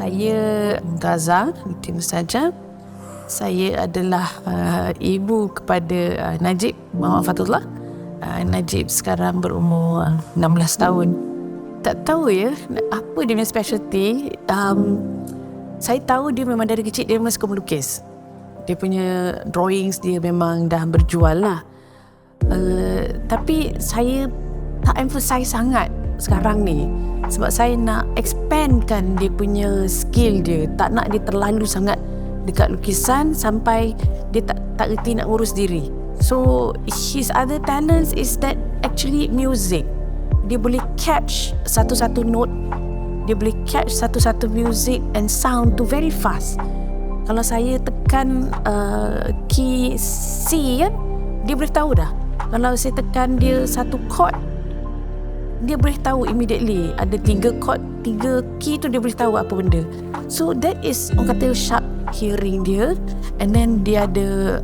Saya Gaza binti Mustajab. Saya adalah ibu kepada Najib, Mama Fatullah. Najib sekarang berumur 16 tahun. Tak tahu ya, apa dia punya specialty. Saya tahu dia memang dari kecil dia memang suka melukis. Dia punya drawings dia memang dah berjual lah. Tapi saya tak emphasize sangat sekarang ni, sebab saya nak expandkan dia punya skill dia. Tak nak dia terlalu sangat dekat lukisan sampai dia tak reti nak urus diri. So his other talents is that actually music. Dia boleh catch satu-satu note, dia boleh catch satu-satu music and sound tu very fast. Kalau saya tekan key C kan, dia boleh tahu dah. Kalau saya tekan dia satu chord, dia boleh tahu immediately. Ada 3 chord, 3 key tu dia boleh tahu apa benda. So that is orang kata sharp hearing dia. And then dia ada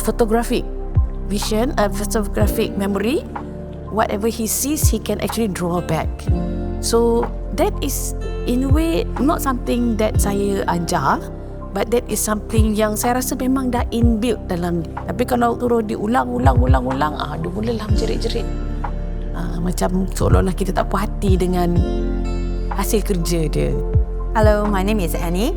photographic vision, photographic memory. Whatever he sees, he can actually draw back. So that is in a way not something that saya ajar, but that is something yang saya rasa memang dah inbuilt dalam dia. Tapi kalau turun diulang, dia mulalah menjerit-jerit. Macam seolah-olah kita tak puas hati dengan hasil kerja dia. Hello, my name is Annie.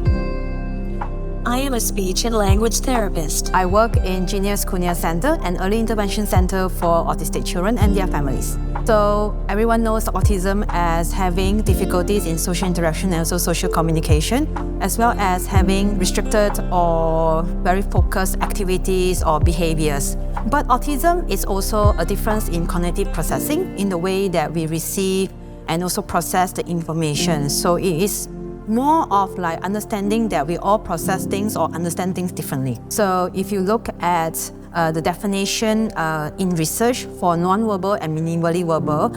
I am a speech and language therapist. I work in Genius Kunia Center, an early intervention center for autistic children and their families. So everyone knows autism as having difficulties in social interaction and also social communication, as well as having restricted or very focused activities or behaviors. But autism is also a difference in cognitive processing in the way that we receive and also process the information. So it is more of like understanding that we all process things or understand things differently. So if you look at the definition in research for non-verbal and minimally verbal,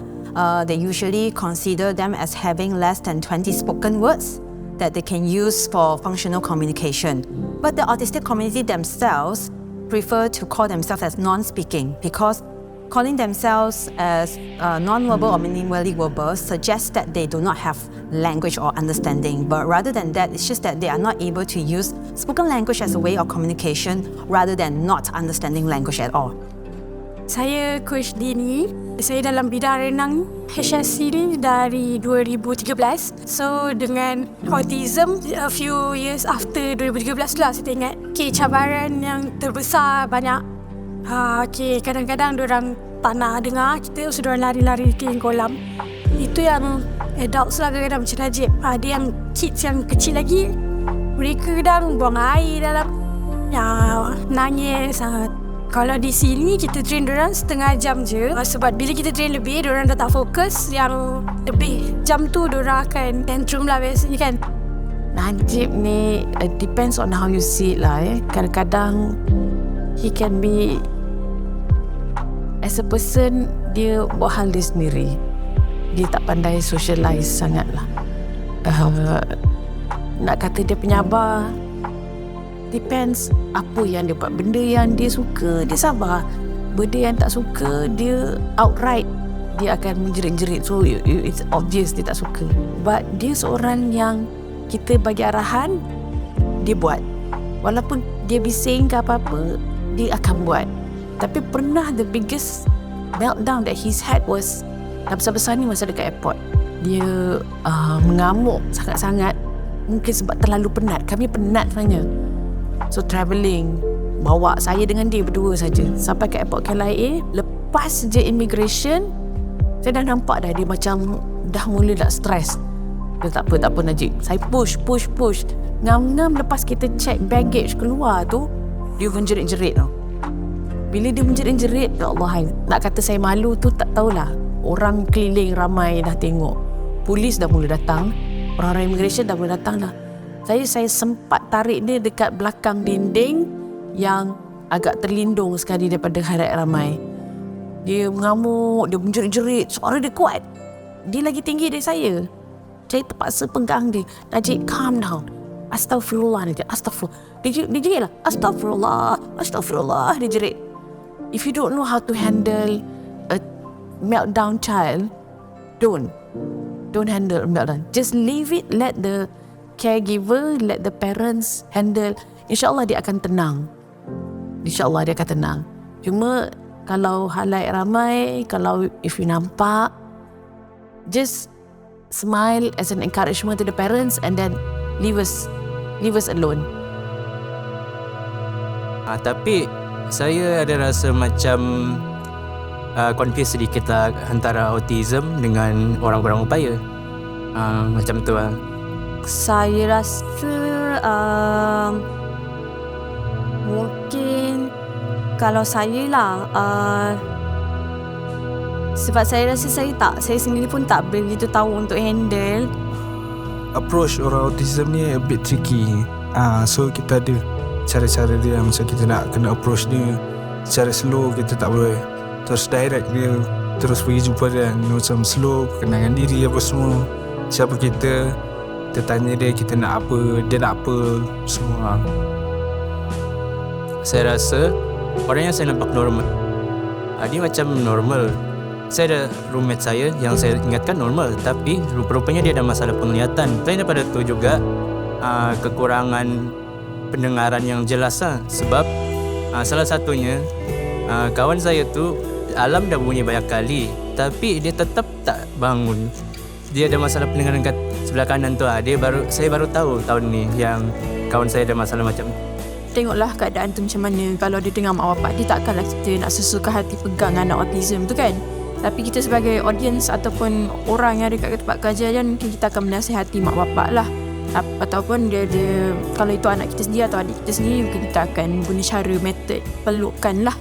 they usually consider them as having less than 20 spoken words that they can use for functional communication. But the autistic community themselves prefer to call themselves as non-speaking, because calling themselves as non-verbal or minimally verbal suggests that they do not have language or understanding. But rather than that, it's just that they are not able to use spoken language as a way of communication rather than not understanding language at all. Saya Coach Dini. Saya dalam bidang renang HSC ni dari 2013. So dengan autism, a few years after 2013 lah saya ingat. Cabaran yang terbesar banyak. Kadang-kadang diorang tak nak dengar kita, so diorang lari-lari ke kolam. Itu yang adults lah kadang-kadang macam Najib. Dia yang kids yang kecil lagi, mereka kadang buang air dalam, nangis. Kalau di sini kita train diorang setengah jam je, sebab bila kita train lebih, diorang dah tak fokus. Yang lebih jam tu diorang akan tantrum lah biasanya kan. Najib ni depends on how you see it lah. Kadang-kadang he can be, as a person, dia buat hal dia sendiri. Dia tak pandai socialize sangat lah. Nak kata dia penyabar, depends apa yang dia buat. Benda yang dia suka, dia sabar. Benda yang tak suka, dia outright dia akan menjerit-jerit. So it's obvious dia tak suka. But dia seorang yang kita bagi arahan, dia buat. Walaupun dia bising ke apa-apa, dia akan buat. Tapi pernah the biggest meltdown that he's had was besar-besar ni masa dekat airport. Dia mengamuk sangat-sangat. Mungkin sebab terlalu penat. Kami penat sebenarnya. So travelling, bawa saya dengan dia berdua saja sampai ke airport KLIA. Lepas je immigration, saya dah nampak dah dia macam dah mula nak stress. Dia tak apa Najib. Saya push. Ngam-ngam lepas kita check baggage keluar tu, dia menjerit-jerit tau. Bila dia menjerit-jerit, ya Allah, nak kata saya malu tu tak tahulah. Orang keliling ramai dah tengok. Polis dah mula datang, orang-orang immigration dah mula datang dah. Saya sempat tarik dia dekat belakang dinding yang agak terlindung sekali daripada hadapan ramai. Dia mengamuk, dia menjerit-jerit, suara dia kuat. Dia lagi tinggi dari saya. Saya terpaksa pegang dia. Najib, calm down. Astaghfirullah, Najib, astaghfirullah. Dia jerit lah, astaghfirullah, dia jerit. If you don't know how to handle a meltdown child, don't don't handle. Just leave it, let the caregiver, let the parents handle. InsyaAllah dia akan tenang. InsyaAllah dia akan tenang. Cuma kalau halayak ramai, kalau if you nampak, just smile as an encouragement to the parents and then leave us alone. Tapi saya ada rasa macam confuse sedikit lah antara autism dengan orang-orang upaya. Macam tu lah. Saya rasa mungkin kalau saya lah sebab saya rasa saya sendiri pun tak begitu tahu untuk handle. Approach orang autism ni a bit tricky. So kita ada cara-cara dia. Macam kita nak kena approach dia secara slow, kita tak boleh terus direct dia, terus pergi jumpa dia. Macam slow, perkenalkan diri apa semua, siapa kita tanya dia, kita nak apa, dia nak apa, semua. Saya rasa orang yang saya nampak normal, dia macam normal. Saya ada roommate saya yang saya ingatkan normal, tapi rupa-rupanya dia ada masalah penglihatan. Selain daripada itu juga kekurangan pendengaran yang jelas lah. Sebab salah satunya kawan saya tu alarm dah bunyi banyak kali, tapi dia tetap tak bangun. Dia ada masalah pendengaran kat sebelah kanan tu. Saya baru tahu tahun ni yang kawan saya ada masalah macam. Tengoklah keadaan tu macam mana. Kalau dia dengar mak bapak, dia takkanlah kita nak sesuka hati pegang anak autism tu kan. Tapi kita sebagai audience ataupun orang yang ada kat tempat kajian, mungkin kita akan menasihati mak bapak lah. Ataupun dia kalau itu anak kita sendiri atau adik kita sendiri, mungkin kita akan guna cara metod pelukkan lah.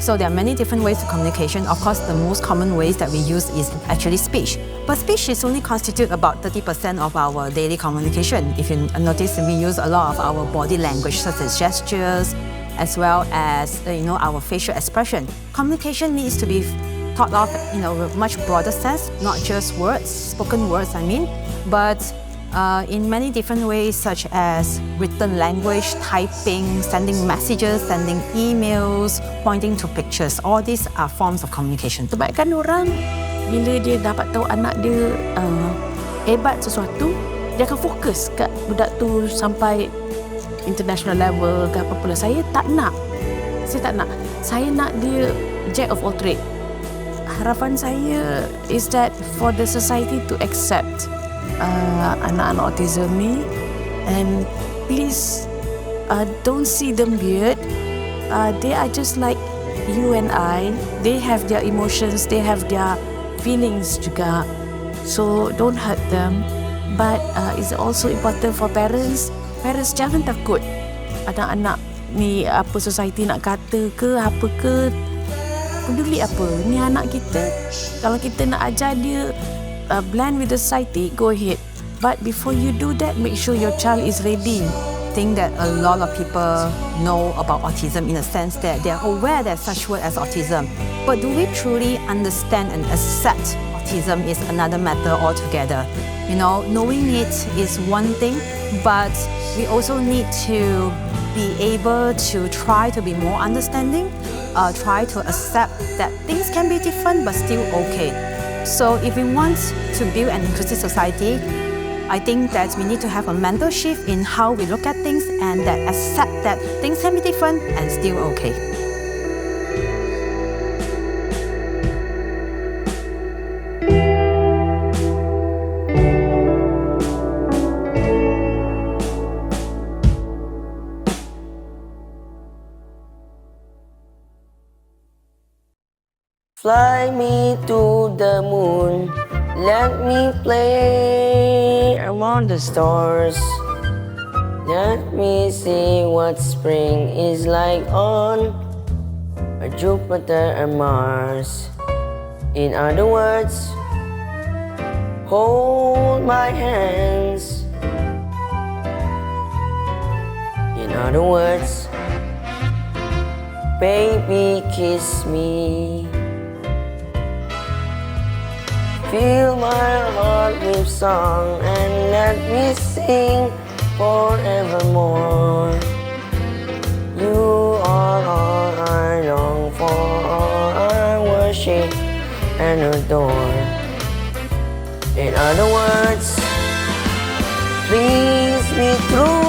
So there are many different ways to communication. Of course, the most common ways that we use is actually speech. But speech is only constitute about 30% of our daily communication. If you notice, we use a lot of our body language, such as gestures, as well as our facial expression. Communication needs to be thought of in a much broader sense, not just words, spoken words, but in many different ways, such as written language, typing, sending messages, sending emails, pointing to pictures. All these are forms of communication. Kebanyakan orang bila dia dapat tahu anak dia hebat sesuatu, dia akan fokus kat budak tu sampai international level ke apa-apa. Saya tak nak. Saya nak dia jack of all trade. Harapan saya is that for the society to accept anak-anak autism ni, and please don't see them weird. They are just like you and I. They have their emotions, they have their feelings juga, so don't hurt them. But it's also important for parents jangan takut anak-anak ni apa society nak kata ke apa ke, peduli apa, ni anak kita. Kalau kita nak ajar dia blend with the society, go ahead. But before you do that, make sure your child is ready. I think that a lot of people know about autism in a sense that they are aware there's such word as autism. But do we truly understand and accept autism is another matter altogether. Knowing it is one thing, but we also need to be able to try to be more understanding, try to accept that things can be different but still okay. So if we want to build an inclusive society, I think that we need to have a mental shift in how we look at things and that accept that things can be different and still okay. Fly me to the moon, let me play among the stars. Let me see what spring is like on Jupiter and Mars. In other words, hold my hands. In other words, baby, kiss me. Fill my heart with song and let me sing forevermore. You are all I long for, all I worship and adore. are the words please me through